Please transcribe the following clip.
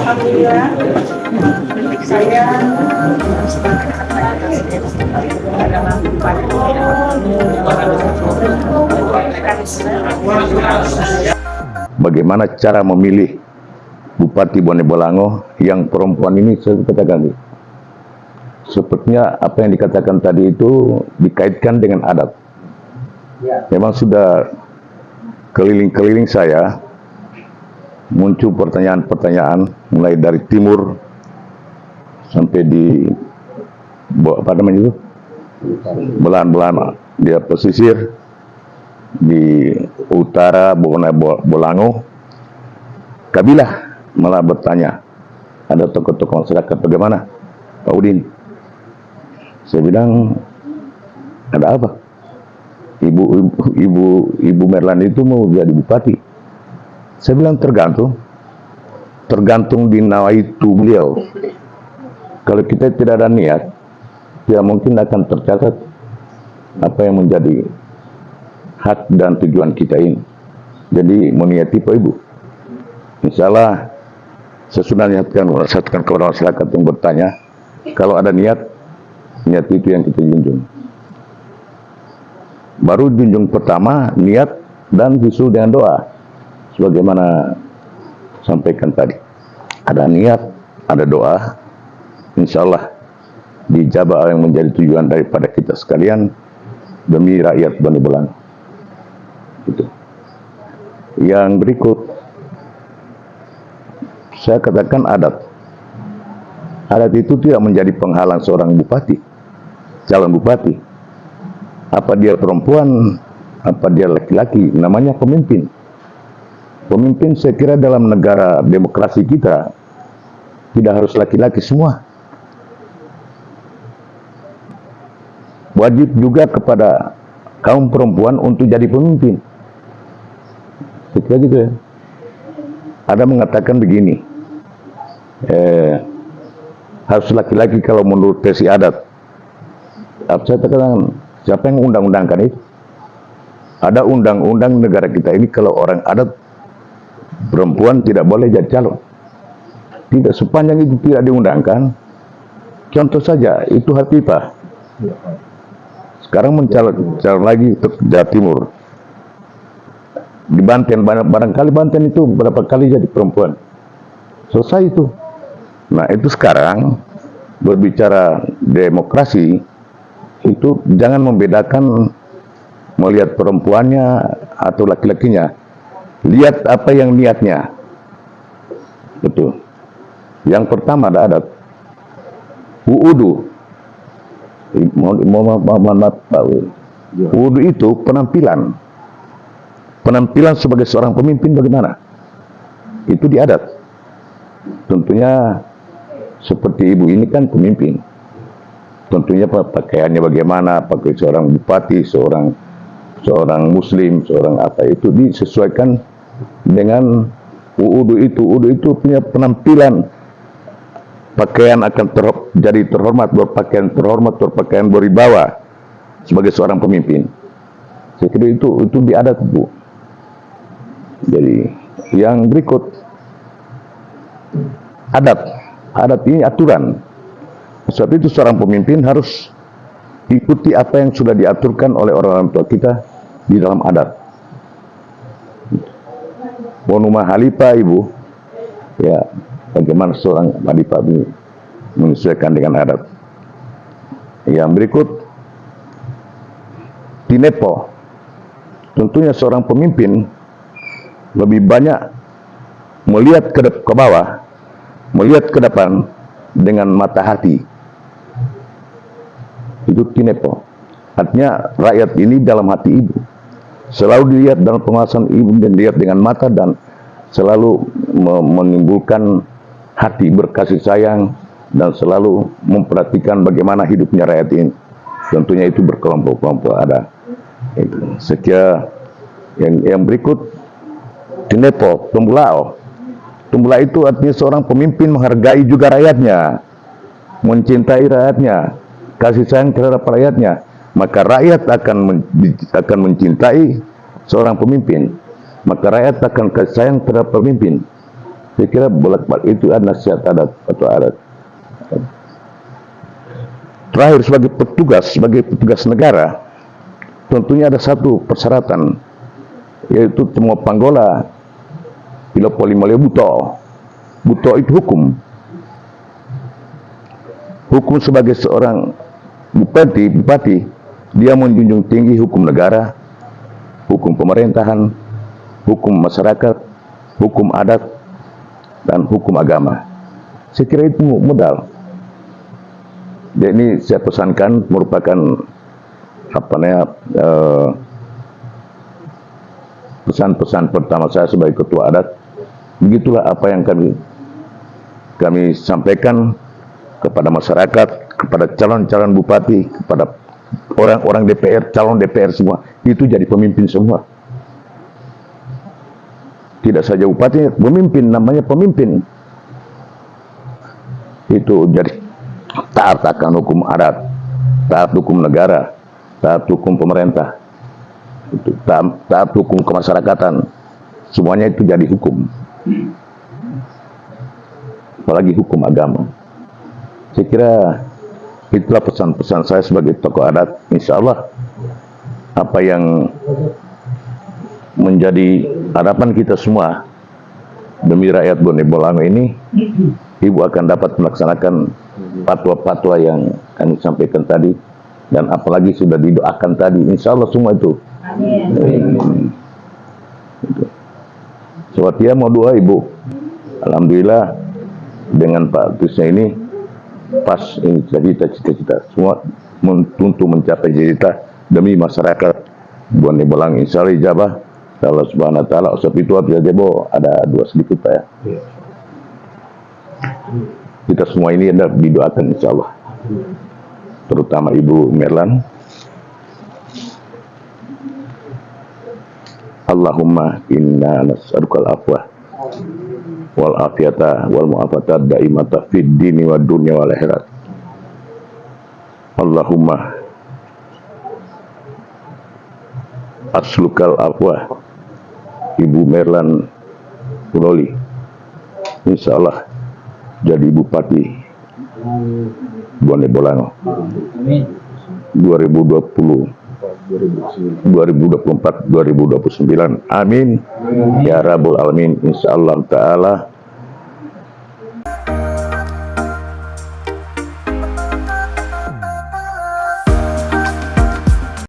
Alhamdulillah, saya bagaimana cara memilih Bupati Bone Bolango yang perempuan ini, saya katakan sepertinya apa yang dikatakan tadi itu dikaitkan dengan adat. Memang sudah keliling-keliling saya muncul pertanyaan-pertanyaan mulai dari timur sampai di apa namanya itu belahan-belahan dia pesisir di utara Bone Bolango. Kabilah malah bertanya, ada tokoh-tokoh masyarakat, bagaimana Pak Udin? Saya bilang, ada apa? Ibu Merlan itu mau jadi bupati. Saya bilang tergantung di nawaitu beliau. Kalau kita tidak ada niat, ya mungkin akan tercatat apa yang menjadi hak dan tujuan kita ini. Jadi meniati Pak Ibu, insya Allah sesudah niatkan kepada masyarakat yang bertanya, kalau ada niat itu yang kita junjung. Baru junjung pertama niat dan disusul dengan doa. Sebagaimana sampaikan tadi, ada niat, ada doa, insya Allah dijabah yang menjadi tujuan daripada kita sekalian demi rakyat Bone Bolango. Itu. Yang berikut, saya katakan adat. Adat itu tidak menjadi penghalang seorang bupati, calon bupati. Apa dia perempuan, apa dia laki-laki, namanya pemimpin. Pemimpin saya kira dalam negara demokrasi kita tidak harus laki-laki semua. Wajib juga kepada kaum perempuan untuk jadi pemimpin. Saya kira gitu ya. Ada mengatakan begini, harus laki-laki kalau menurut versi adat. Saya katakan, siapa yang undang-undangkan itu? Ada undang-undang negara kita ini kalau orang adat perempuan tidak boleh jadi calon. Tidak, sepanjang itu tidak diundangkan. Contoh saja, itu Hatipah. Sekarang mencalon lagi untuk Jawa Timur. Di Banten, barangkali Banten itu berapa kali jadi perempuan. Selesai itu. Nah itu sekarang berbicara demokrasi, itu jangan membedakan melihat perempuannya atau laki-lakinya. Lihat apa yang niatnya. Betul. Yang pertama ada adat. Wudu. Wudu itu penampilan. Penampilan sebagai seorang pemimpin bagaimana? Itu di adat. Tentunya seperti ibu ini kan pemimpin. Tentunya pakaiannya bagaimana, pakai seorang bupati, seorang muslim, seorang apa itu disesuaikan dengan wudu itu. Wudu itu punya penampilan, pakaian akan jadi terhormat, berpakaian terhormat, berpakaian berwibawa sebagai seorang pemimpin. Saya kira itu di adat, Bu. Jadi yang berikut, adat ini aturan. Sebab itu seorang pemimpin harus ikuti apa yang sudah diaturkan oleh orang tua kita di dalam adat. Bonuma halipa ibu, ya bagaimana seorang halipa menyesuaikan dengan adat. Yang berikut, tinepo. Tentunya seorang pemimpin lebih banyak melihat ke bawah, melihat ke depan dengan mata hati. Itu tinepo. Artinya rakyat ini dalam hati ibu. Selalu dilihat dalam pengawasan ibu dan dilihat dengan mata dan selalu menimbulkan hati berkasih sayang dan selalu memperhatikan bagaimana hidupnya rakyat ini. Tentunya itu berkelompok-kelompok ada. Itu. Sekian yang berikut, tinepo, tumbulao. Tumbula itu artinya seorang pemimpin menghargai juga rakyatnya, mencintai rakyatnya, kasih sayang terhadap rakyatnya. Maka rakyat akan mencintai seorang pemimpin. Maka rakyat akan kasih sayang terhadap pemimpin. Saya kira bolak-balik itu adalah nasihat adat atau adat. Terakhir, sebagai petugas negara, tentunya ada satu persyaratan, yaitu temo panggola pilopoli mole buto. Buto itu hukum. Hukum sebagai seorang bupati, dia menjunjung tinggi hukum negara, hukum pemerintahan, hukum masyarakat, hukum adat, dan hukum agama. Saya kira itu modal. Jadi ini saya pesankan merupakan pesan-pesan pertama saya sebagai ketua adat. Begitulah apa yang kami sampaikan kepada masyarakat, kepada calon-calon bupati, kepada orang-orang DPR, calon DPR semua. Itu jadi pemimpin semua. Tidak saja bupati, pemimpin, namanya pemimpin. Itu jadi taat akan hukum adat, taat hukum negara, taat hukum pemerintah, itu taat hukum kemasyarakatan. Semuanya itu jadi hukum. Apalagi hukum agama. Saya kira itulah pesan-pesan saya sebagai tokoh adat. Insya Allah apa yang menjadi harapan kita semua demi rakyat Bone Bolango ini, ibu akan dapat melaksanakan fatwa-fatwa yang kami sampaikan tadi, dan apalagi sudah didoakan tadi. Insya Allah semua itu. Amin. Sebab dia mau doa ibu. Alhamdulillah dengan Pak Tusnya ini pas ini cita-cita semua untuk mencapai cita demi masyarakat Bone Bolango. Insya Allah ijabah Allah Subhanahu Wa Taala. Sebab itu bisa jebo ada dua sedikit Pak ya. Kita semua ini ada didoakan insya Allah, terutama Ibu Merlan. Allahumma inna nas'alukal afwa wal afiyata wal mu'afata daimata fid dini wa dunya wal akhirat. Allahumma aslukal afwa Ibu Merlan Punoli, insya Allah jadi Bupati Bone Bolango 2024 2029. Amin ya rabbal alamin. Insyaallah taala.